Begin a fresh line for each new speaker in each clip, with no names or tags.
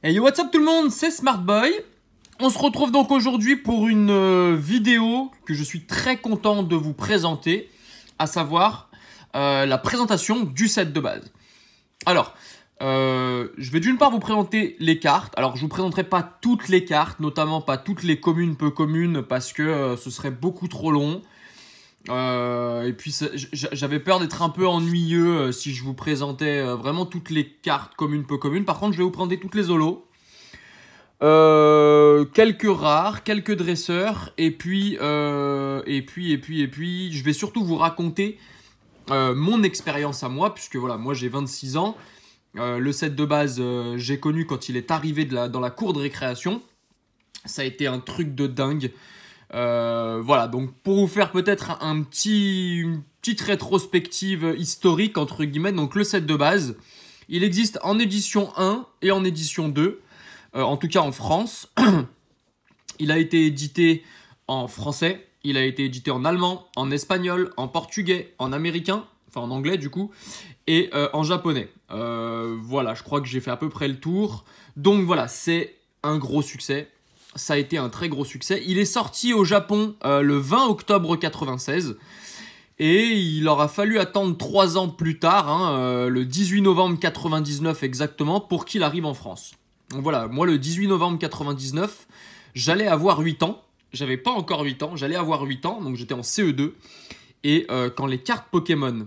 Hey yo, what's up tout le monde, c'est Smartboy. On se retrouve donc aujourd'hui pour une vidéo que je suis très content de vous présenter, à savoir la présentation du set de base. Alors, je vais d'une part vous présenter les cartes. Alors, je ne vous présenterai pas toutes les cartes, notamment pas toutes les communes peu communes, parce que ce serait beaucoup trop long. Et puis j'avais peur d'être un peu ennuyeux si je vous présentais vraiment toutes les cartes communes peu communes. Par contre, je vais vous présenter toutes les holos. Quelques rares, quelques dresseurs, et puis je vais surtout vous raconter mon expérience à moi, puisque voilà, moi j'ai 26 ans. Le set de base, j'ai connu quand il est arrivé dans la cour de récréation. Ça a été un truc de dingue. Voilà, donc pour vous faire peut-être une petite rétrospective historique, entre guillemets, donc le set de base, il existe en édition 1 et en édition 2. En tout cas en France. Il a été édité en français, il a été édité en allemand, en espagnol, en portugais, en américain, enfin en anglais du coup, et en japonais. Voilà, je crois que j'ai fait à peu près le tour. Donc voilà, c'est un gros succès. Ça a été un très gros succès. Il est sorti au Japon le 20 octobre 96. Et il aura fallu attendre 3 ans plus tard, le 18 novembre 99 exactement, pour qu'il arrive en France. Donc voilà, moi le 18 novembre 99, j'allais avoir 8 ans. J'avais pas encore 8 ans, j'allais avoir 8 ans, donc j'étais en CE2. Et quand les cartes Pokémon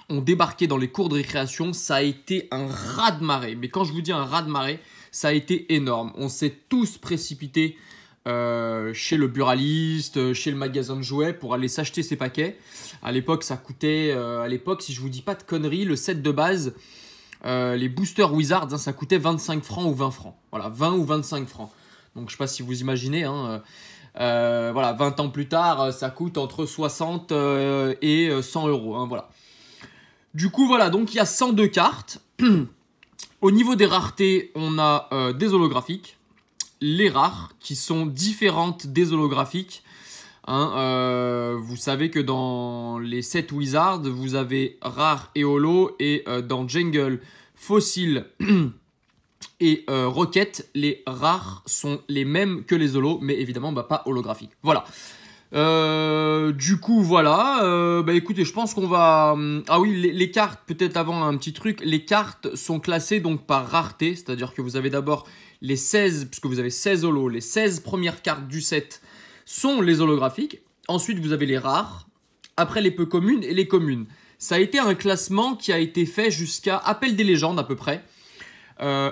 ont débarqué dans les cours de récréation, ça a été un raz-de-marée. Mais quand je vous dis un raz-de-marée, ça a été énorme. On s'est tous précipités chez le buraliste, chez le magasin de jouets pour aller s'acheter ces paquets. À l'époque, ça coûtait, si je vous dis pas de conneries, le set de base... les boosters Wizards, ça coûtait 25 francs ou 20 francs. Voilà, 20 ou 25 francs. Donc, je sais pas si vous imaginez. Voilà, 20 ans plus tard, ça coûte entre 60 et 100 euros. Voilà. Du coup, voilà, donc il y a 102 cartes. Au niveau des raretés, on a des holographiques. Les rares, qui sont différentes des holographiques. Vous savez que dans les sets Wizard, vous avez rare et holo, et dans Jungle, Fossil et Rocket, les rares sont les mêmes que les holos, mais évidemment pas holographiques. Voilà. Du coup, voilà. Écoutez, je pense qu'on va... Ah oui, les cartes, peut-être avant un petit truc. Les cartes sont classées donc par rareté, c'est-à-dire que vous avez d'abord les 16, puisque vous avez 16 holos, les 16 premières cartes du set sont les holographiques. Ensuite, vous avez les rares. Après, les peu communes et les communes. Ça a été un classement qui a été fait jusqu'à Appel des légendes à peu près.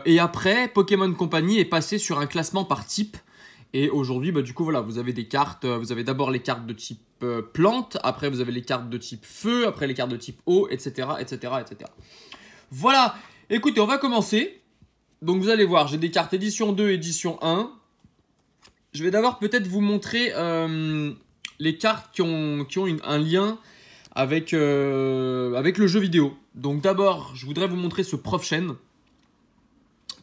Et après, Pokémon Company est passé sur un classement par type. Et aujourd'hui, du coup, voilà, vous avez des cartes. Vous avez d'abord les cartes de type plante. Après, vous avez les cartes de type feu. Après, les cartes de type eau, etc., etc., etc. Voilà. Écoutez, on va commencer. Donc, vous allez voir, j'ai des cartes édition 2, édition 1. Je vais d'abord peut-être vous montrer les cartes qui ont un lien avec le jeu vidéo. Donc d'abord, je voudrais vous montrer ce Prof Chen.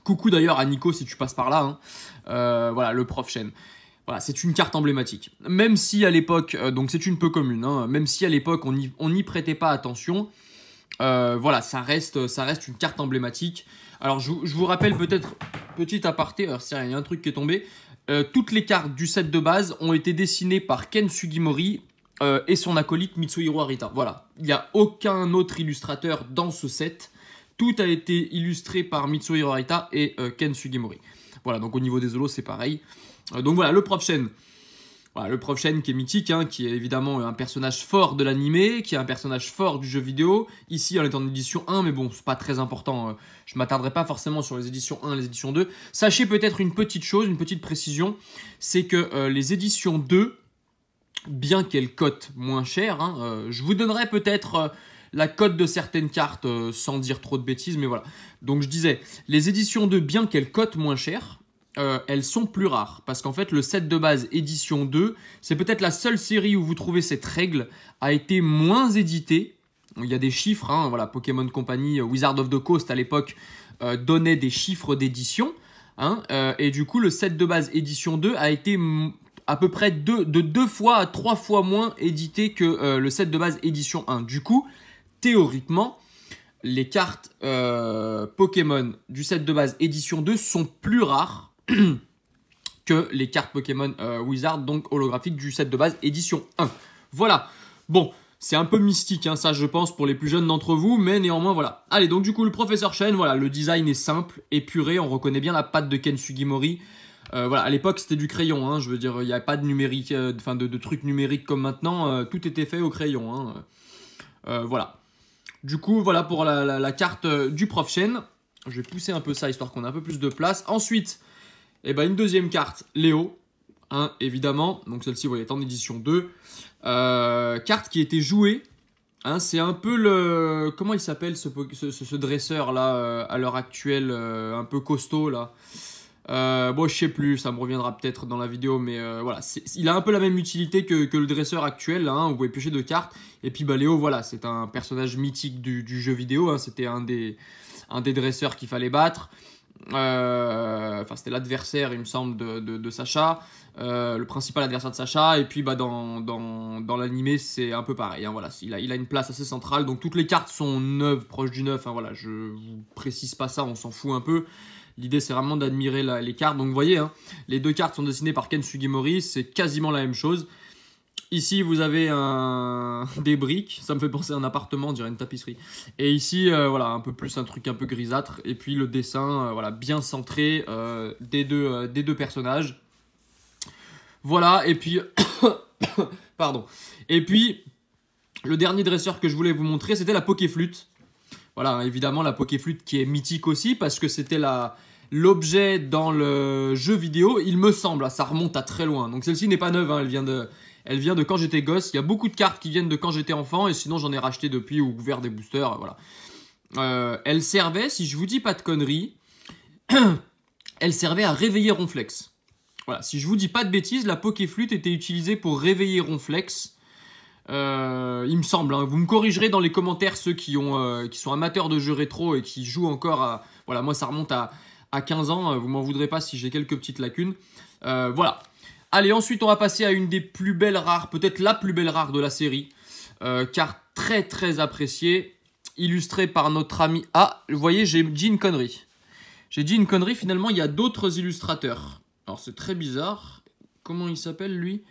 Coucou d'ailleurs à Nico si tu passes par là. Voilà, le Prof Chen. Voilà, c'est une carte emblématique. Même si à l'époque, donc c'est une peu commune, même si à l'époque on n'y prêtait pas attention, voilà, ça reste une carte emblématique. Alors je vous rappelle peut-être, petit aparté, alors il y a un truc qui est tombé. Toutes les cartes du set de base ont été dessinées par Ken Sugimori et son acolyte Mitsuhiro Arita. Voilà, il n'y a aucun autre illustrateur dans ce set. Tout a été illustré par Mitsuhiro Arita et Ken Sugimori. Voilà, donc au niveau des holos, c'est pareil. Donc voilà, le Prof Chen. Voilà, le Prof Chen qui est mythique, qui est évidemment un personnage fort de l'animé, qui est un personnage fort du jeu vidéo. Ici, on est en édition 1, mais bon, c'est pas très important. Je m'attarderai pas forcément sur les éditions 1 et les éditions 2. Sachez peut-être une petite chose, une petite précision, c'est que les éditions 2, bien qu'elles cotent moins cher, je vous donnerai peut-être la cote de certaines cartes sans dire trop de bêtises, mais voilà. Donc je disais, les éditions 2, bien qu'elles cotent moins cher, elles sont plus rares. Parce qu'en fait, le set de base édition 2, c'est peut-être la seule série où vous trouvez cette règle, a été moins éditée. Il y a des chiffres, voilà, Pokémon Company, Wizard of the Coast à l'époque donnait des chiffres d'édition. Et du coup, le set de base édition 2 a été à peu près de 2 fois à 3 fois moins édité que le set de base édition 1. Du coup, théoriquement, les cartes Pokémon du set de base édition 2 sont plus rares que les cartes Pokémon Wizard, donc holographiques du set de base édition 1. Voilà. Bon, c'est un peu mystique, hein, ça je pense, pour les plus jeunes d'entre vous, mais néanmoins, voilà. Allez, donc du coup, le Professeur Chen, voilà, le design est simple, épuré, on reconnaît bien la patte de Ken Sugimori. Voilà, à l'époque, c'était du crayon, hein, je veux dire, il n'y avait pas de numérique, de trucs numériques comme maintenant, tout était fait au crayon, hein. Voilà. Du coup, voilà pour la carte du Prof Chen. Je vais pousser un peu ça, histoire qu'on ait un peu plus de place. Ensuite, eh ben, une deuxième carte, Léo, hein, évidemment. Donc celle-ci, vous voyez, est en édition 2. Carte qui a été jouée. Hein, c'est un peu le... Comment il s'appelle ce dresseur-là, à l'heure actuelle, un peu costaud, là. Bon, je sais plus, ça me reviendra peut-être dans la vidéo, mais voilà, il a un peu la même utilité que le dresseur actuel, là, hein, vous pouvez piocher 2 cartes. Et puis, bah, Léo, voilà, c'est un personnage mythique du jeu vidéo, hein, c'était un des dresseurs qu'il fallait battre. Enfin, c'était l'adversaire, il me semble, de Sacha, le principal adversaire de Sacha. Et puis, bah, dans l'animé, c'est un peu pareil, hein, voilà, il a une place assez centrale. Donc, toutes les cartes sont neuves, proches du neuf, hein, voilà, je vous précise pas ça, on s'en fout un peu. L'idée, c'est vraiment d'admirer les cartes. Donc, vous voyez, hein, les 2 cartes sont dessinées par Ken Sugimori. C'est quasiment la même chose. Ici, vous avez des briques. Ça me fait penser à un appartement, on dirait une tapisserie. Et ici, voilà, un peu plus un truc un peu grisâtre. Et puis, le dessin, voilà, bien centré des deux personnages. Voilà, et puis... Pardon. Et puis, le dernier dresseur que je voulais vous montrer, c'était la Pokéflûte. Voilà, évidemment, la Pokéflûte qui est mythique aussi, parce que c'était l'objet dans le jeu vidéo, il me semble, ça remonte à très loin. Donc celle-ci n'est pas neuve, hein, elle vient de quand j'étais gosse. Il y a beaucoup de cartes qui viennent de quand j'étais enfant, et sinon j'en ai racheté depuis ou ouvert des boosters, voilà. Elle servait, si je vous dis pas de conneries, elle servait à réveiller Ronflex. Voilà, si je vous dis pas de bêtises, la Pokéflûte était utilisée pour réveiller Ronflex. Il me semble, hein. Vous me corrigerez dans les commentaires ceux qui sont amateurs de jeux rétro et qui jouent encore à... Voilà, moi ça remonte à 15 ans, vous m'en voudrez pas si j'ai quelques petites lacunes. Voilà. Allez, ensuite on va passer à une des plus belles rares, peut-être la plus belle rare de la série. Carte très très appréciée, illustrée par notre ami... Ah, vous voyez, j'ai dit une connerie. J'ai dit une connerie, finalement il y a d'autres illustrateurs. Alors c'est très bizarre. Comment il s'appelle lui ?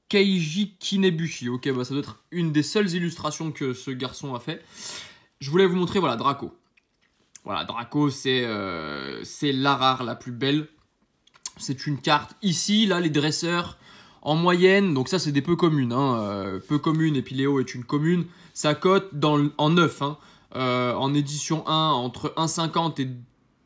Keiji Kinebushi. Ok, bah ça doit être une des seules illustrations que ce garçon a fait. Je voulais vous montrer, voilà, Draco. Voilà, Draco, c'est la rare la plus belle. C'est une carte. Ici, là, les dresseurs, en moyenne, donc ça, c'est des peu communes. Hein, peu communes, et puis Léo est une commune. Ça cote en 9. Hein, en édition 1, entre 1,50 et...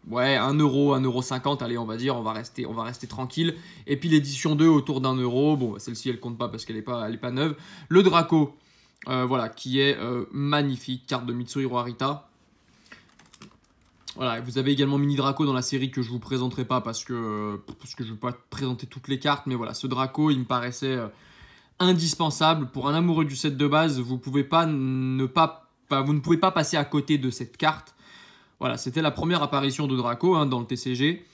Ouais, 1 euro, 1,50 €, allez, on va dire, on va rester tranquille. Et puis l'édition 2 autour d'1 euro. Bon, celle-ci, elle compte pas parce qu'elle est pas neuve. Le Draco, voilà, qui est magnifique, carte de Mitsuhiro Arita. Voilà, vous avez également Mini Draco dans la série que je vous présenterai pas parce que je ne veux pas présenter toutes les cartes. Mais voilà, ce Draco, il me paraissait indispensable. Pour un amoureux du set de base, vous ne pouvez pas passer à côté de cette carte. Voilà, c'était la première apparition de Draco, hein, dans le TCG.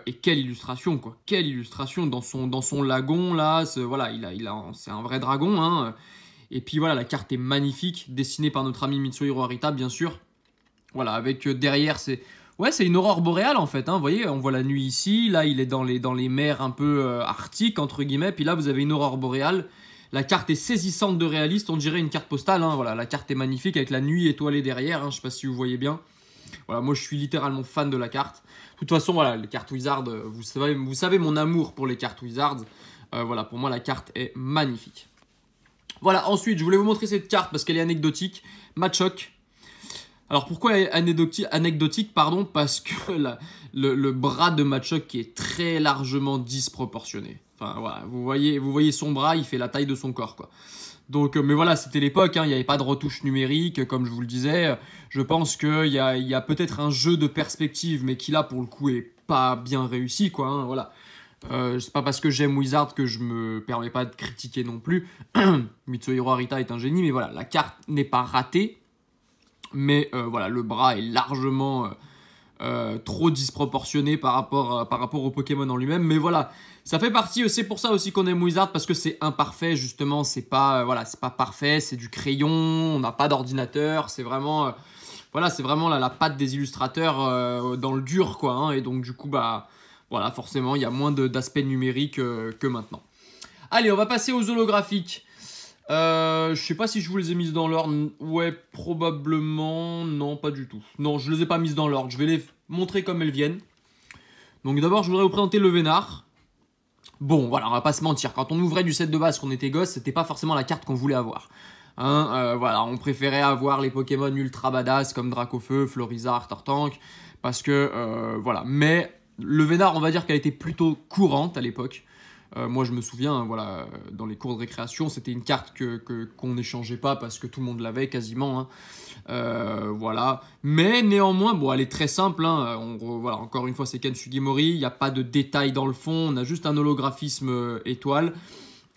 Et quelle illustration, quoi. Quelle illustration dans son lagon, là. Voilà, c'est un vrai dragon, hein. Et puis voilà, la carte est magnifique, dessinée par notre ami Mitsuhiro Arita, bien sûr. Voilà, avec derrière, c'est une aurore boréale, en fait. Hein. Vous voyez, on voit la nuit ici. Là, il est dans les mers un peu arctiques, entre guillemets. Puis là, vous avez une aurore boréale. La carte est saisissante de réaliste. On dirait une carte postale. Hein. Voilà, la carte est magnifique avec la nuit étoilée derrière. Hein. Je ne sais pas si vous voyez bien. Voilà, moi, je suis littéralement fan de la carte. De toute façon, voilà, les cartes Wizard, vous savez mon amour pour les cartes Wizard. Voilà, pour moi, la carte est magnifique. Voilà, ensuite, je voulais vous montrer cette carte parce qu'elle est anecdotique. Machoke. Alors pourquoi anecdotique, pardon, parce que le bras de Machoke qui est très largement disproportionné. Enfin voilà, vous voyez son bras, il fait la taille de son corps, quoi. Donc, mais voilà, c'était l'époque, hein, il n'y avait pas de retouche numérique, comme je vous le disais. Je pense qu'il y a peut-être un jeu de perspective, mais qui là, pour le coup, est pas bien réussi, quoi. Hein, voilà. C'est pas parce que j'aime Wizard que je me permets pas de critiquer non plus. Mitsuhiro Arita est un génie, mais voilà, la carte n'est pas ratée. Mais voilà, le bras est largement trop disproportionné par rapport au Pokémon en lui-même. Mais voilà, ça fait partie, c'est pour ça aussi qu'on aime Wizard, parce que c'est imparfait, justement. C'est pas parfait, c'est du crayon, on n'a pas d'ordinateur, c'est vraiment... voilà, c'est vraiment la patte des illustrateurs dans le dur, quoi. Hein, et donc, du coup, bah, voilà, forcément, il y a moins d'aspect numérique que maintenant. Allez, on va passer aux holographiques. Je sais pas si je vous les ai mises dans l'ordre. Ouais, probablement. Non, pas du tout. Non, je les ai pas mises dans l'ordre. Je vais les montrer comme elles viennent. Donc d'abord, je voudrais vous présenter le Vénard. Bon, voilà, on va pas se mentir. Quand on ouvrait du set de base, qu'on était gosse, c'était pas forcément la carte qu'on voulait avoir. Hein, voilà, on préférait avoir les Pokémon ultra badass comme Dracofeu, Florizard, Tortank. Parce que, voilà. Mais le Vénard, on va dire qu'elle était plutôt courante à l'époque. Moi, je me souviens, hein, voilà, dans les cours de récréation, c'était une carte qu'on n'échangeait pas parce que tout le monde l'avait quasiment. Hein. Voilà. Mais néanmoins, bon, elle est très simple. Hein. Voilà, encore une fois, c'est Ken Sugimori. Il n'y a pas de détails dans le fond. On a juste un holographisme étoile.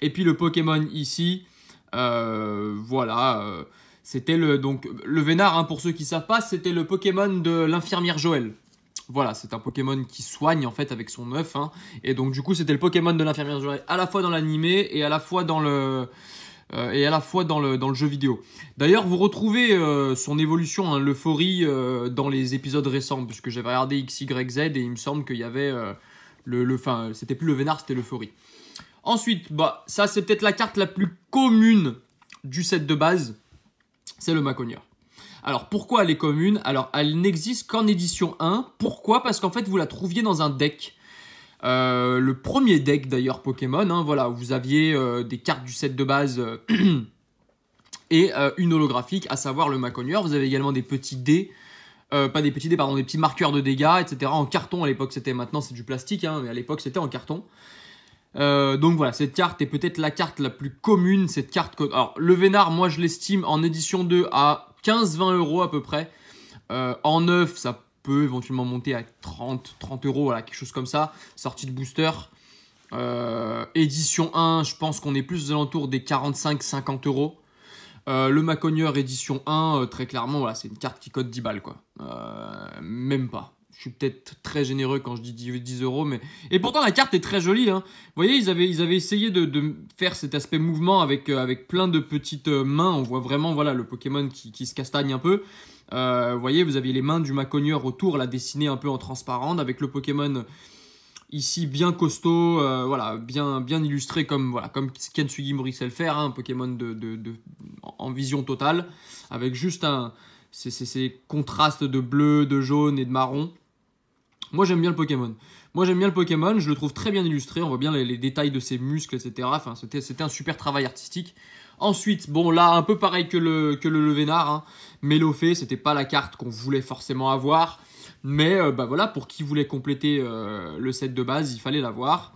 Et puis le Pokémon ici, voilà. C'était donc, le Vénard, hein, pour ceux qui ne savent pas, c'était le Pokémon de l'infirmière Joël. Voilà, c'est un Pokémon qui soigne en fait avec son œuf. Hein. Et donc du coup, c'était le Pokémon de l'infirmière Joël à la fois dans l'animé et à la fois dans le dans le jeu vidéo. D'ailleurs, vous retrouvez son évolution, hein, l'euphorie, dans les épisodes récents, puisque j'avais regardé X, Y, Z et il me semble qu'il y avait enfin, c'était plus le Vénard, c'était l'euphorie. Ensuite, bah ça c'est peut-être la carte la plus commune du set de base, c'est le Maconieur. Alors, pourquoi elle est commune? Alors, elle n'existe qu'en édition 1. Pourquoi? Parce qu'en fait, vous la trouviez dans un deck. Le premier deck, d'ailleurs, Pokémon. Hein, voilà, vous aviez des cartes du set de base et une holographique, à savoir le Maconieur. Vous avez également des petits dés. Pas des petits dés, pardon, des petits marqueurs de dégâts, etc. En carton, à l'époque, c'était. Maintenant, c'est du plastique, hein, mais à l'époque, c'était en carton. Donc voilà, cette carte est peut-être la carte la plus commune. Cette carte. Alors, le Vénard, moi, je l'estime en édition 2 à 15-20 € à peu près. En neuf, ça peut éventuellement monter à 30 € voilà, quelque chose comme ça. Sortie de booster. Édition 1, je pense qu'on est plus aux alentours des 45-50 €. Le Maconieur édition 1, très clairement, voilà, c'est une carte qui cote 10 balles, quoi. Même pas. Je suis peut-être très généreux quand je dis 10 €, mais... Et pourtant, la carte est très jolie, hein. Vous voyez, ils avaient essayé de faire cet aspect mouvement avec plein de petites mains. On voit vraiment, voilà, le Pokémon qui se castagne un peu. Vous voyez, vous aviez les mains du Maconieur autour, là, dessinées un peu en transparent, avec le Pokémon ici bien costaud, voilà, bien illustré comme Ken Sugimori sait le faire, hein, un Pokémon en vision totale, avec juste ces contrastes de bleu, de jaune et de marron. Moi j'aime bien le Pokémon. Je le trouve très bien illustré, on voit bien les détails de ses muscles, etc. Enfin, c'était un super travail artistique. Ensuite, bon là, un peu pareil que le Vénard, hein, Melofée, c'était pas la carte qu'on voulait forcément avoir. Mais bah voilà, pour qui voulait compléter le set de base, il fallait l'avoir.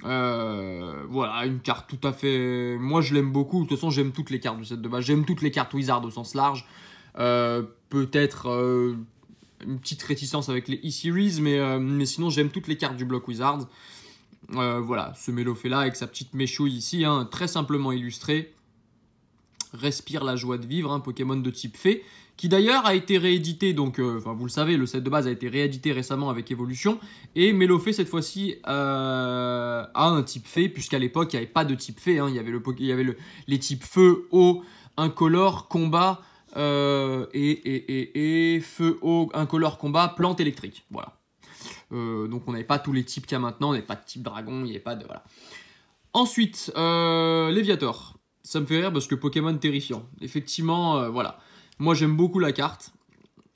Voilà, une carte tout à fait... Moi, je l'aime beaucoup. De toute façon, j'aime toutes les cartes du set de base. J'aime toutes les cartes Wizard au sens large. Peut-être une petite réticence avec les E-Series, mais sinon, j'aime toutes les cartes du bloc Wizard. Voilà, ce Melofée-là avec sa petite méchouille ici, hein, très simplement illustré. Respire la joie de vivre, un Pokémon de type fée, qui d'ailleurs a été réédité, donc vous le savez, le set de base a été réédité récemment avec Evolution, et Melofée cette fois-ci a un type fée, puisqu'à l'époque il n'y avait pas de type fée, hein, il y avait les types feu, eau, incolore, combat, et feu, eau, incolore, combat, plante électrique, voilà. Donc on n'avait pas tous les types qu'il y a maintenant, on n'avait pas de type dragon, il n'y avait pas de... Voilà. Ensuite, Léviator. Ça me fait rire parce que Pokémon terrifiant. Effectivement, voilà. Moi, j'aime beaucoup la carte.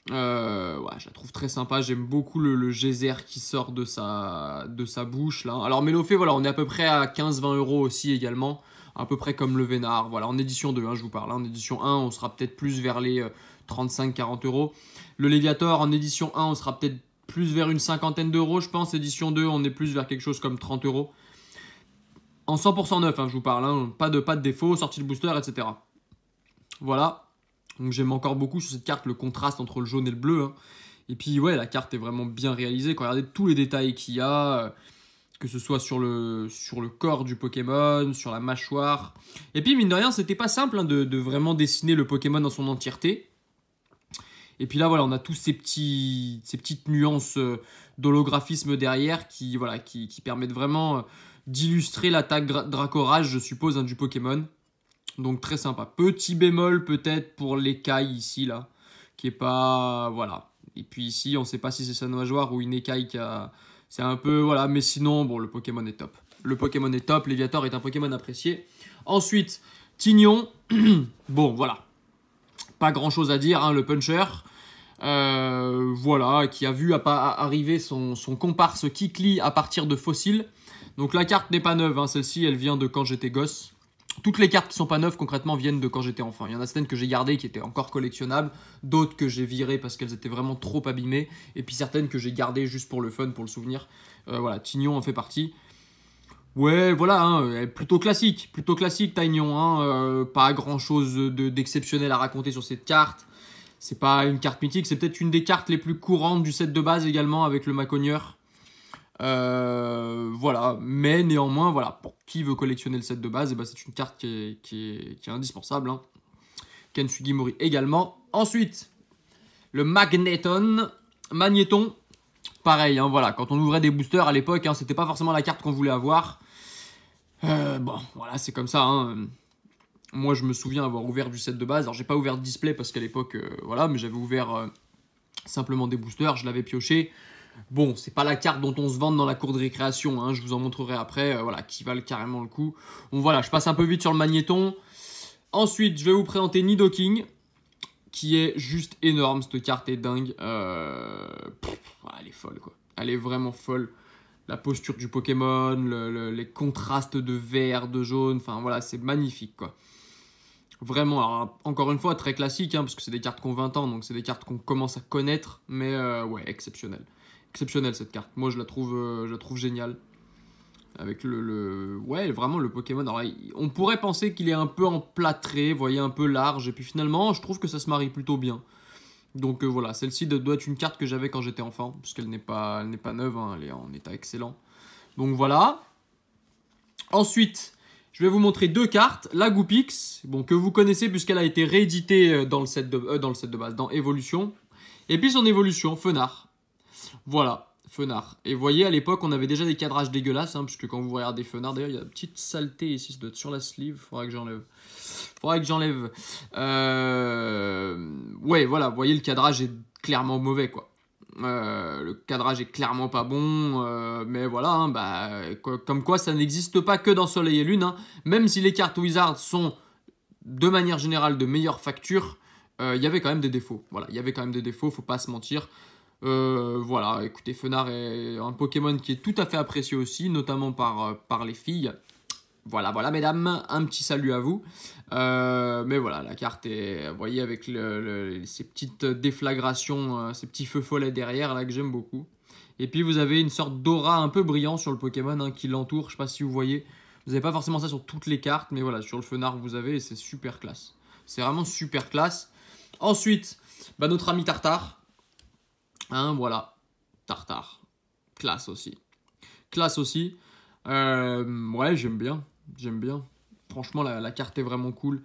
Ouais, je la trouve très sympa. J'aime beaucoup le geyser qui sort de sa bouche, là. Alors, Melofée, voilà, on est à peu près à 15-20 € aussi également. À peu près comme le Vénard. Voilà, en édition 2, hein, je vous parle. En édition 1, on sera peut-être plus vers les 35-40 €. Le Léviator, en édition 1, on sera peut-être plus vers une cinquantaine d'euros, je pense. Édition 2, on est plus vers quelque chose comme 30 €. En 100% neuf, hein, je vous parle, hein, pas de défaut, sortie de booster, etc. Voilà, donc j'aime encore beaucoup sur cette carte le contraste entre le jaune et le bleu. Hein. Et puis ouais, la carte est vraiment bien réalisée. Quand regardez tous les détails qu'il y a, que ce soit sur le corps du Pokémon, sur la mâchoire. Et puis mine de rien, c'était pas simple, hein, de vraiment dessiner le Pokémon dans son entièreté. Et puis là, voilà, on a tous ces petites nuances d'holographisme derrière qui permettent vraiment... d'illustrer l'attaque Dracorage, je suppose, hein, du Pokémon. Donc très sympa. Petit bémol peut-être pour l'écaille ici, là, qui est pas... Voilà. Et puis ici, on ne sait pas si c'est sa nageoire ou une écaille qui a... C'est un peu... Voilà, mais sinon, bon, le Pokémon est top. Le Pokémon est top, Léviator est un Pokémon apprécié. Ensuite, Tignon. Bon, voilà. Pas grand chose à dire, hein, le puncher. Voilà, qui a vu arriver son comparse Kikli à partir de fossiles. Donc la carte n'est pas neuve, hein, celle-ci elle vient de quand j'étais gosse. Toutes les cartes qui sont pas neuves concrètement viennent de quand j'étais enfant. Il y en a certaines que j'ai gardées qui étaient encore collectionnables, d'autres que j'ai virées parce qu'elles étaient vraiment trop abîmées, et puis certaines que j'ai gardées juste pour le fun, pour le souvenir. Voilà, Tignon en fait partie. Ouais, voilà, hein, plutôt classique Tignon, hein, pas grand chose d'exceptionnel à raconter sur cette carte. C'est pas une carte mythique, c'est peut-être une des cartes les plus courantes du set de base également avec le Macogneur. Voilà, mais néanmoins, voilà, pour qui veut collectionner le set de base, et ben c'est une carte qui est indispensable. Hein. Ken Sugimori également. Ensuite, le Magneton, pareil, hein, voilà, quand on ouvrait des boosters à l'époque, hein, c'était pas forcément la carte qu'on voulait avoir. Bon, voilà, c'est comme ça. Hein. Moi, je me souviens avoir ouvert du set de base. Alors, j'ai pas ouvert de display parce qu'à l'époque, voilà, mais j'avais ouvert simplement des boosters, je l'avais pioché. Bon, c'est pas la carte dont on se vante dans la cour de récréation, hein, je vous en montrerai après, voilà, qui valent carrément le coup. Bon, voilà, je passe un peu vite sur le Magnéton. Ensuite, je vais vous présenter Nidoking, qui est juste énorme, cette carte est dingue. Voilà, elle est folle, quoi. Elle est vraiment folle. La posture du Pokémon, les contrastes de vert, de jaune, enfin voilà, c'est magnifique, quoi. Vraiment, alors, encore une fois, très classique, hein, parce que c'est des cartes qui ont 20 ans, donc c'est des cartes qu'on commence à connaître, mais ouais, exceptionnelle. Exceptionnelle cette carte, moi je la trouve géniale. Avec ouais, vraiment le Pokémon, alors, on pourrait penser qu'il est un peu emplâtré, vous voyez, un peu large, et puis finalement, je trouve que ça se marie plutôt bien. Donc voilà, celle-ci doit être une carte que j'avais quand j'étais enfant, puisqu'elle n'est pas neuve, hein, elle est en état excellent. Donc voilà. Ensuite, je vais vous montrer deux cartes. La Goupix, bon, que vous connaissez puisqu'elle a été rééditée dans le set de base, dans Evolution. Et puis son évolution, Fenard. Voilà, Fenard. Et vous voyez, à l'époque, on avait déjà des cadrages dégueulasses, hein, puisque quand vous regardez Fenard, d'ailleurs, il y a une petite saleté ici, ça doit être sur la sleeve, faudrait que j'enlève. Ouais, voilà, vous voyez, le cadrage est clairement mauvais, quoi. Le cadrage est clairement pas bon, mais voilà, hein, bah, comme quoi ça n'existe pas que dans Soleil et Lune, hein. Même si les cartes Wizard sont de manière générale de meilleure facture, il y avait quand même des défauts. Voilà, il y avait quand même des défauts, faut pas se mentir. Voilà, écoutez, Fenard est un Pokémon qui est tout à fait apprécié aussi, notamment par les filles. Voilà, voilà, mesdames, un petit salut à vous. Mais voilà, la carte est, vous voyez, avec ces petites déflagrations, ces petits feux follets derrière, là, que j'aime beaucoup. Et puis, vous avez une sorte d'aura un peu brillant sur le Pokémon, hein, qui l'entoure. Je sais pas si vous voyez. Vous n'avez pas forcément ça sur toutes les cartes, mais voilà, sur le Fenard, vous avez, et c'est super classe. C'est vraiment super classe. Ensuite, bah, notre ami Tartare. Hein, voilà, Tartare. Classe aussi. Classe aussi. Ouais, j'aime bien. J'aime bien. Franchement, la carte est vraiment cool.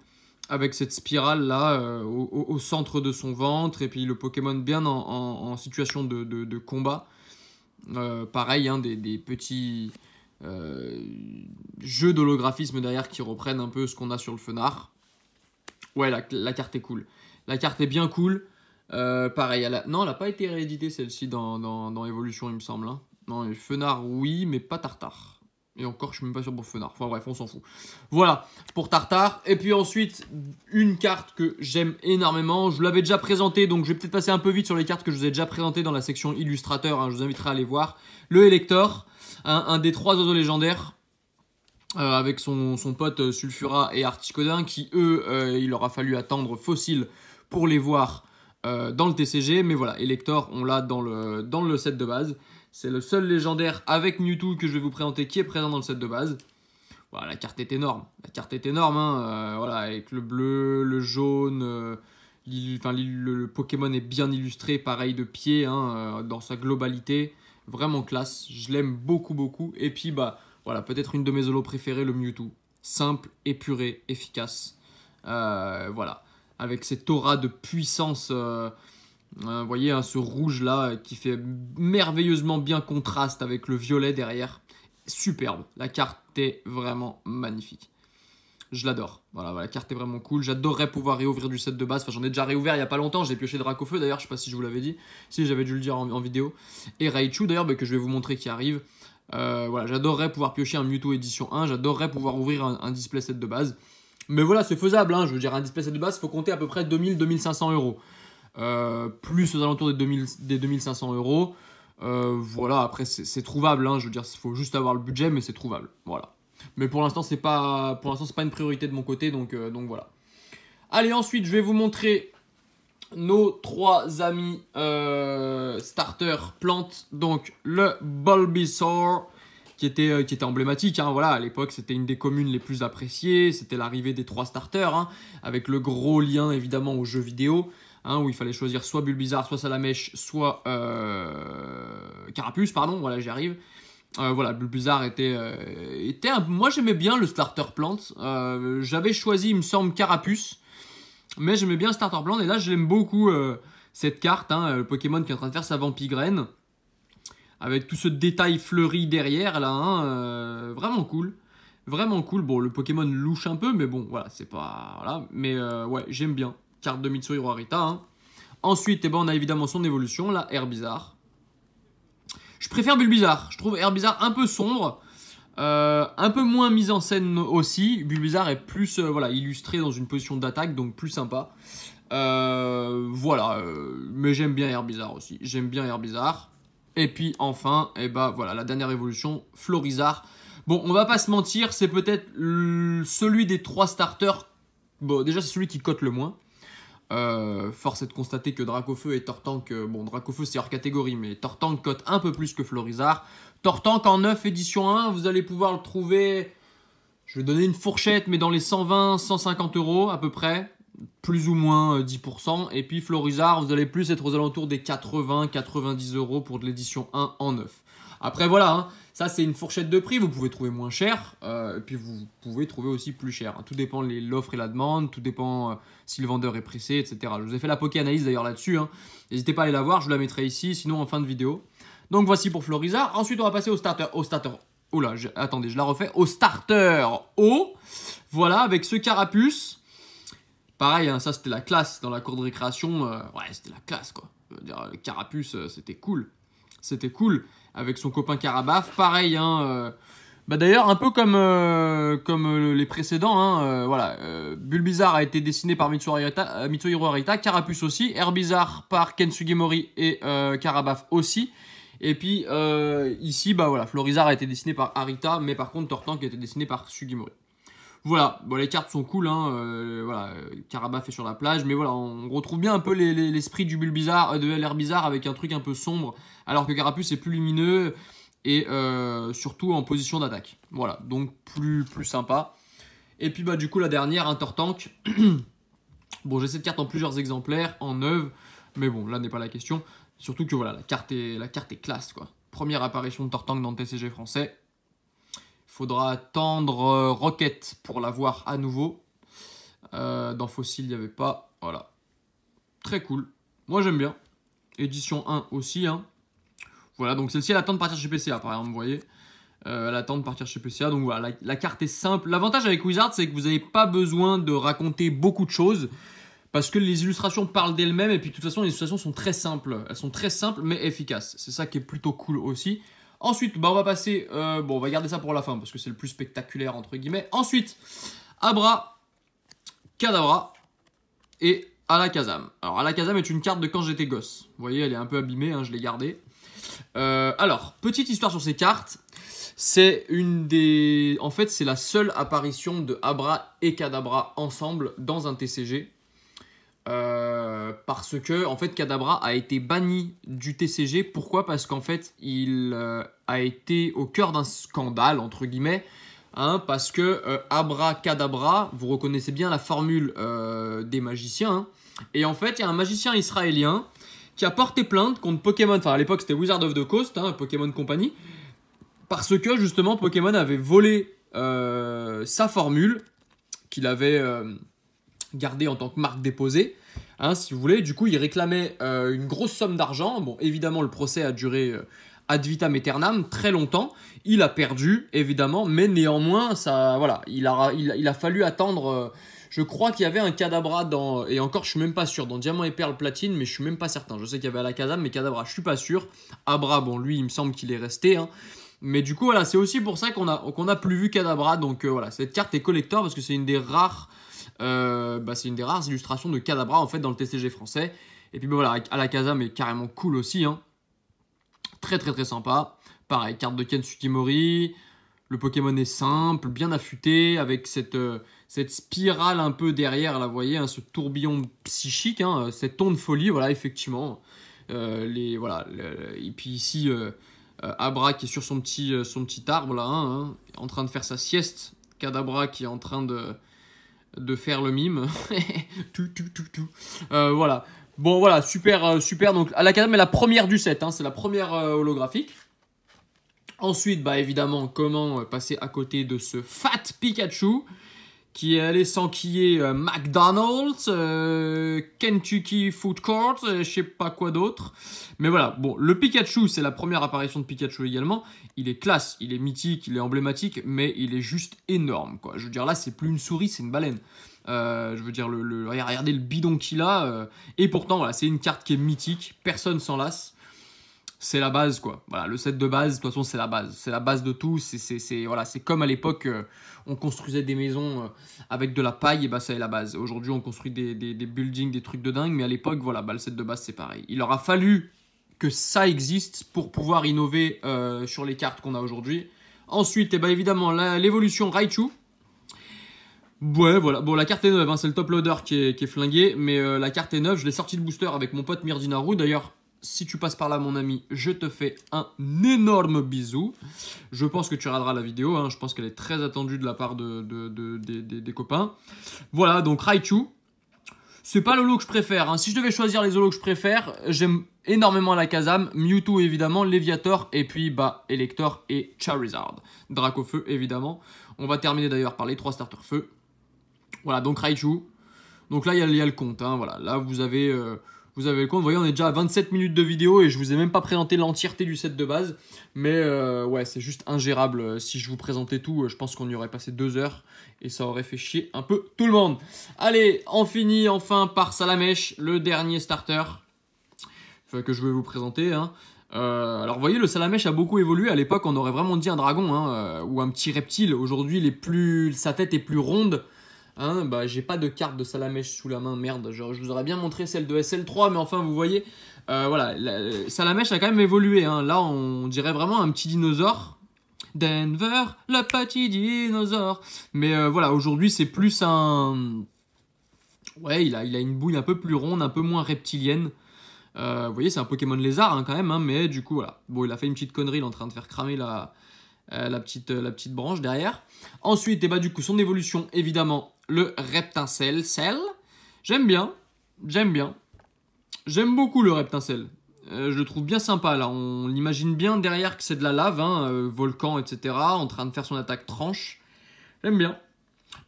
Avec cette spirale là au centre de son ventre. Et puis le Pokémon bien en situation de combat. Pareil, hein, des petits jeux d'holographisme derrière qui reprennent un peu ce qu'on a sur le Fenard. Ouais, la carte est cool. La carte est bien cool. Pareil, non, elle n'a pas été rééditée celle-ci dans Evolution, il me semble. Hein. Non, Fenard, oui, mais pas Tartare. Et encore, je suis même pas sûr pour Fenard. Enfin bref, on s'en fout. Voilà, pour Tartare. Et puis ensuite, une carte que j'aime énormément. Je l'avais déjà présentée, donc je vais peut-être passer un peu vite sur les cartes que je vous ai déjà présentées dans la section illustrateur. Hein, je vous inviterai à aller voir. Le Elector, un des 3 oiseaux légendaires. Avec son pote Sulfura et Articodin, qui eux, il leur a fallu attendre Fossile pour les voir dans le TCG. Mais voilà, Elector, on l'a dans le set de base. C'est le seul légendaire avec Mewtwo que je vais vous présenter qui est présent dans le set de base. Voilà, la carte est énorme. La carte est énorme, hein. Voilà, avec le bleu, le jaune. Le Pokémon est bien illustré, pareil de pied, hein, dans sa globalité. Vraiment classe. Je l'aime beaucoup, beaucoup. Et puis, bah, voilà, peut-être une de mes holos préférées, le Mewtwo. Simple, épuré, efficace. Voilà, avec cette aura de puissance. Vous voyez, hein, ce rouge là qui fait merveilleusement bien contraste avec le violet derrière. Superbe, la carte est vraiment magnifique. Je l'adore. Voilà, la carte est vraiment cool. J'adorerais pouvoir réouvrir du set de base. Enfin, j'en ai déjà réouvert il n'y a pas longtemps. J'ai pioché Dracofeu d'ailleurs. Je sais pas si je vous l'avais dit. Si, j'avais dû le dire en vidéo. Et Raichu d'ailleurs, que je vais vous montrer qui arrive. Voilà, j'adorerais pouvoir piocher un Mewtwo édition 1. J'adorerais pouvoir ouvrir un display set de base. Mais voilà, c'est faisable. Hein. Je veux dire, un display set de base, il faut compter à peu près 2000-2500 euros. Plus aux alentours des 2500 euros. Voilà, après, c'est trouvable. Hein. Je veux dire, il faut juste avoir le budget, mais c'est trouvable. Voilà. Mais pour l'instant, c'est pas une priorité de mon côté, donc voilà. Allez, ensuite, je vais vous montrer nos 3 amis starter plantes. Donc, le Bulbasaur, qui était emblématique. Hein, voilà, à l'époque, c'était une des communes les plus appréciées. C'était l'arrivée des 3 starters, hein, avec le gros lien, évidemment, aux jeux vidéo. Hein, où il fallait choisir soit Bulbizarre, soit Salamèche, soit Carapuce, pardon, voilà, j'y arrive. Voilà, Bulbizarre moi j'aimais bien le starter plante. J'avais choisi, il me semble, Carapuce. Mais j'aimais bien starter plante. Et là, j'aime beaucoup cette carte. Hein, le Pokémon qui est en train de faire sa Vampigraine. Avec tout ce détail fleuri derrière, là. Hein, vraiment cool. Vraiment cool. Bon, le Pokémon louche un peu, mais bon, voilà, c'est pas... Voilà. Mais ouais, j'aime bien. Carte de Mitsuhiro Arita. Hein. Ensuite, on a évidemment son évolution, là, Herbizarre. Je préfère Bulbizarre. Je trouve Herbizarre un peu sombre. Un peu moins mise en scène aussi. Bulbizarre est plus voilà, illustré dans une position d'attaque, donc plus sympa. Voilà. Mais j'aime bien Herbizarre aussi. J'aime bien Herbizarre. Et puis enfin, voilà, la dernière évolution, Florizarre. Bon, on va pas se mentir, c'est peut-être celui des 3 starters. Bon, déjà, c'est celui qui cote le moins. Force est de constater que Dracofeu et Tortank, bon, Dracofeu c'est hors catégorie, mais Tortank cote un peu plus que Florizarre. Tortank en 9 édition 1, vous allez pouvoir le trouver, je vais donner une fourchette, mais dans les 120-150 euros à peu près, plus ou moins 10%. Et puis Florizarre, vous allez plus être aux alentours des 80-90 euros pour de l'édition 1 en 9. Après voilà, hein, ça c'est une fourchette de prix, vous pouvez trouver moins cher, et puis vous pouvez trouver aussi plus cher. Hein. Tout dépend de l'offre et la demande, tout dépend si le vendeur est pressé, etc. Je vous ai fait la Poké-analyse d'ailleurs là-dessus, hein. N'hésitez pas à aller la voir, je vous la mettrai ici, sinon en fin de vidéo. Donc voici pour Florizarre. Ensuite on va passer au starter. Oula, attendez, je la refais. Au starter O. Voilà, avec ce Carapuce. Pareil, hein, ça c'était la classe dans la cour de récréation. Ouais, c'était la classe quoi. Je veux dire, le Carapuce, c'était cool. C'était cool. Avec son copain Carabaf. Pareil, hein. D'ailleurs, un peu comme les précédents. Hein, voilà, Bulbizarre a été dessiné par Mitsuhiro Arita. Carapuce aussi. Herbizarre par Ken Sugimori et Carabaf aussi. Et puis ici, voilà, Florizarre a été dessiné par Arita, mais par contre Tortank a été dessiné par Sugimori. Voilà, bon, les cartes sont cool, hein, voilà, Carabaf est sur la plage, mais voilà, on retrouve bien un peu l'esprit du Bulbizarre, de l'Herbizarre avec un truc un peu sombre, alors que Carapuce est plus lumineux et surtout en position d'attaque. Voilà, donc plus sympa. Et puis du coup la dernière, un Tortank. Bon, j'ai cette carte en plusieurs exemplaires, en neuve, mais bon, là n'est pas la question. Surtout que voilà, la carte est classe quoi. Première apparition de Tortank dans le TCG français. Faudra attendre Rocket pour la voir à nouveau. Dans Fossil, il n'y avait pas. Voilà. Très cool. Moi, j'aime bien. Édition 1 aussi. Hein. Voilà, donc celle-ci, elle attend de partir chez PCA, par exemple, vous voyez. Elle attend de partir chez PCA. Donc voilà, la carte est simple. L'avantage avec Wizard, c'est que vous n'avez pas besoin de raconter beaucoup de choses. Parce que les illustrations parlent d'elles-mêmes. Et puis, de toute façon, les illustrations sont très simples. Elles sont très simples, mais efficaces. C'est ça qui est plutôt cool aussi. Ensuite, on va passer... on va garder ça pour la fin, parce que c'est le plus spectaculaire, entre guillemets. Ensuite, Abra, Kadabra et Alakazam. Alors, Alakazam est une carte de quand j'étais gosse. Vous voyez, elle est un peu abîmée, hein, je l'ai gardée. Alors, petite histoire sur ces cartes. C'est une des... En fait, c'est la seule apparition de Abra et Kadabra ensemble dans un TCG. Parce que en fait Kadabra a été banni du TCG. Pourquoi? Parce qu'en fait il a été au cœur d'un scandale entre guillemets, hein, parce que Abracadabra, vous reconnaissez bien la formule des magiciens, hein, et en fait il y a un magicien israélien qui a porté plainte contre Pokémon, enfin à l'époque c'était Wizard of the Coast, hein, Pokémon Company, parce que justement Pokémon avait volé sa formule qu'il avait gardé en tant que marque déposée, hein, si vous voulez. Du coup, il réclamait une grosse somme d'argent. Bon, évidemment, le procès a duré ad vitam aeternam très longtemps. Il a perdu, évidemment, mais néanmoins, ça, voilà, il a fallu attendre. Je crois qu'il y avait un Kadabra dans. Et encore, je suis même pas sûr. Dans Diamant et Perle Platine, mais je suis même pas certain. Je sais qu'il y avait Alakazam, mais Kadabra, je suis pas sûr. Abra, bon, lui, il me semble qu'il est resté. Hein. Mais du coup, voilà, c'est aussi pour ça qu'on a plus vu Kadabra. Donc voilà, cette carte est collector parce que c'est une des rares. C'est une des rares illustrations de Kadabra en fait dans le TCG français. Et puis voilà, Alakazam est carrément cool aussi. Hein. Très très très sympa. Pareil, carte de Ken Sukimori. Le Pokémon est simple, bien affûté, avec cette spirale un peu derrière, là, vous voyez, hein, ce tourbillon psychique, hein, cette onde de folie, voilà, effectivement. Et puis ici, Abra qui est sur son petit arbre, là, hein, en train de faire sa sieste. Kadabra qui est en train de faire le mime. Voilà. Bon, voilà, super. Donc, Alakazam est la première du set, hein, c'est la première holographique. Ensuite, bah évidemment, comment passer à côté de ce fat Pikachu qui est allé s'enquiller McDonald's, Kentucky Food Court, je sais pas quoi d'autre. Mais voilà, bon, le Pikachu, c'est la première apparition de Pikachu également. Il est classe, il est mythique, il est emblématique, mais il est juste énorme, quoi. Je veux dire, là, c'est plus une souris, c'est une baleine. Je veux dire, regardez le bidon qu'il a. Et pourtant, voilà, c'est une carte qui est mythique, personne s'en lasse. C'est la base, quoi. Voilà, le set de base, de toute façon, c'est la base. C'est la base de tout. Voilà, c'est comme à l'époque, on construisait des maisons avec de la paille, et bah, c'est la base. Aujourd'hui, on construit des buildings, des trucs de dingue, mais à l'époque, voilà, bah, le set de base, c'est pareil. Il aura fallu que ça existe pour pouvoir innover sur les cartes qu'on a aujourd'hui. Ensuite, bah, évidemment, l'évolution Raichu. Ouais, voilà. Bon, la carte est neuve, hein, c'est le top loader qui est flingué, mais la carte est neuve. Je l'ai sorti de booster avec mon pote Myrdinaru, d'ailleurs. Si tu passes par là, mon ami, je te fais un énorme bisou. Je pense que tu regarderas la vidéo. Hein. Je pense qu'elle est très attendue de la part des copains. Voilà, donc Raichu. C'est pas le holo que je préfère. Hein. Si je devais choisir les holos que je préfère, j'aime énormément Alakazam, Mewtwo évidemment, Léviator, et puis bah Elector et Charizard. Dracofeu évidemment. On va terminer d'ailleurs par les 3 starters feu. Voilà, donc Raichu. Donc là, il y a le compte. Hein. Voilà, là, vous avez le compte. Vous voyez, on est déjà à 27 minutes de vidéo et je vous ai même pas présenté l'entièreté du set de base. Mais ouais, c'est juste ingérable. Si je vous présentais tout, je pense qu'on y aurait passé 2 heures et ça aurait fait chier un peu tout le monde. Allez, on finit enfin par Salamèche, le dernier starter que je vais vous présenter. Hein. Alors, vous voyez, le Salamèche a beaucoup évolué. À l'époque, on aurait vraiment dit un dragon hein, ou un petit reptile. Aujourd'hui, sa tête est plus ronde. Hein, bah, j'ai pas de carte de Salamèche sous la main, merde, je vous aurais bien montré celle de SL3, mais enfin vous voyez, voilà, Salamèche a quand même évolué, hein. Là on dirait vraiment un petit dinosaure, Denver, le petit dinosaure, mais voilà, aujourd'hui c'est plus un, ouais, il a une bouille un peu plus ronde, un peu moins reptilienne, vous voyez c'est un Pokémon lézard hein, quand même, hein, mais du coup voilà, bon il a fait une petite connerie, il est en train de faire cramer la petite branche derrière. Ensuite, et bah, du coup, son évolution, évidemment, le Reptincelle. J'aime bien. J'aime beaucoup le Reptincelle. Je le trouve bien sympa, là. On l'imagine bien derrière que c'est de la lave, hein, volcan, etc. En train de faire son attaque tranche. J'aime bien.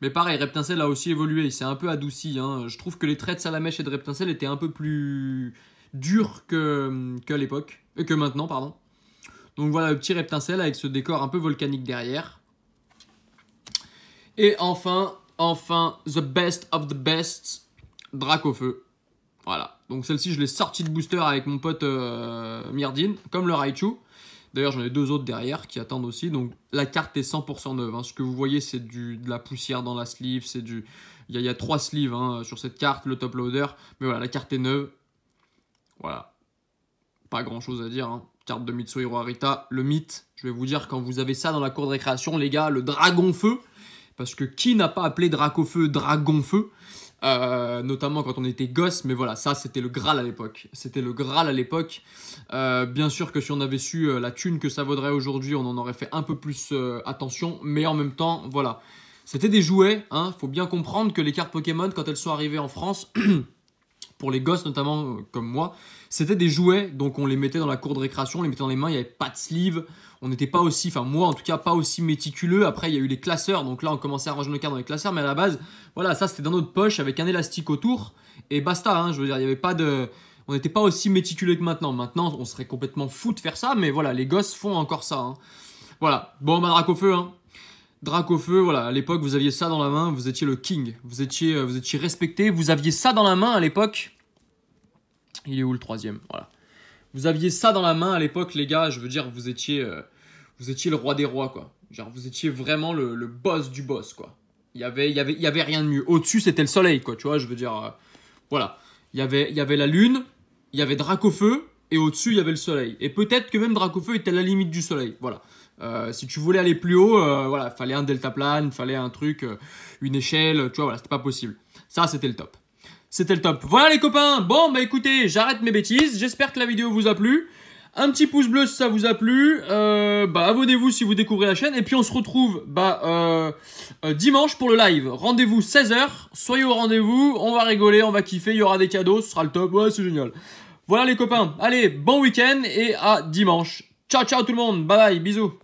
Mais pareil, Reptincelle a aussi évolué. Il s'est un peu adouci. Hein. Je trouve que les traits de Salamèche et de Reptincelle étaient un peu plus durs qu'à l'époque. Que maintenant, pardon. Donc voilà le petit Reptincelle avec ce décor un peu volcanique derrière. Et enfin, the best of the best, Dracofeu. Voilà, donc celle-ci je l'ai sortie de booster avec mon pote Myrdin, comme le Raichu. D'ailleurs j'en ai 2 autres derrière qui attendent aussi. Donc la carte est 100% neuve. Hein. Ce que vous voyez c'est de la poussière dans la sleeve. Il y a 3 sleeves hein, sur cette carte, le top loader. Mais voilà, la carte est neuve. Voilà, pas grand chose à dire. Hein. Carte de Mitsuhiro Arita, le mythe. Je vais vous dire, quand vous avez ça dans la cour de récréation, les gars, le dragon feu. Parce que qui n'a pas appelé Dracofeu dragon feu notamment quand on était gosse. Mais voilà, ça, c'était le Graal à l'époque. C'était le Graal à l'époque. Bien sûr que si on avait su la thune que ça vaudrait aujourd'hui, on en aurait fait un peu plus attention. Mais en même temps, voilà. C'était des jouets. Hein. Faut bien comprendre que les cartes Pokémon, quand elles sont arrivées en France... pour les gosses notamment comme moi, c'était des jouets, donc on les mettait dans la cour de récréation, on les mettait dans les mains, il n'y avait pas de sleeve, on n'était pas aussi, enfin moi en tout cas, pas aussi méticuleux. Après il y a eu les classeurs, donc là on commençait à ranger nos cartes dans les classeurs, mais à la base, voilà, ça c'était dans notre poche avec un élastique autour, et basta, hein, je veux dire, il n'y avait pas de... On n'était pas aussi méticuleux que maintenant. Maintenant, on serait complètement fou de faire ça, mais voilà, les gosses font encore ça. Hein. Voilà. Bon, bah, Dracofeu, hein. Dracofeu, voilà, à l'époque, vous aviez ça dans la main, vous étiez le king. Vous étiez respecté, vous aviez ça dans la main à l'époque. Il est où le troisième? Voilà. Vous aviez ça dans la main à l'époque, les gars, je veux dire, vous étiez le roi des rois, quoi. Genre, vous étiez vraiment le boss du boss, quoi. Il y avait rien de mieux. Au-dessus, c'était le soleil, quoi, tu vois, je veux dire, voilà. Il y avait la lune, il y avait Dracofeu, et au-dessus, il y avait le soleil. Et peut-être que même Dracofeu était à la limite du soleil, voilà. Si tu voulais aller plus haut, voilà, fallait un deltaplane, fallait un truc, une échelle, tu vois, voilà, c'était pas possible. Ça, c'était le top. C'était le top. Voilà les copains, bon bah écoutez, j'arrête mes bêtises, j'espère que la vidéo vous a plu. Un petit pouce bleu si ça vous a plu, bah abonnez-vous si vous découvrez la chaîne, et puis on se retrouve dimanche pour le live. Rendez-vous 16h, soyez au rendez-vous, on va rigoler, on va kiffer, il y aura des cadeaux, ce sera le top, ouais c'est génial. Voilà les copains, allez, bon week-end et à dimanche. Ciao ciao tout le monde, bye bye, bisous.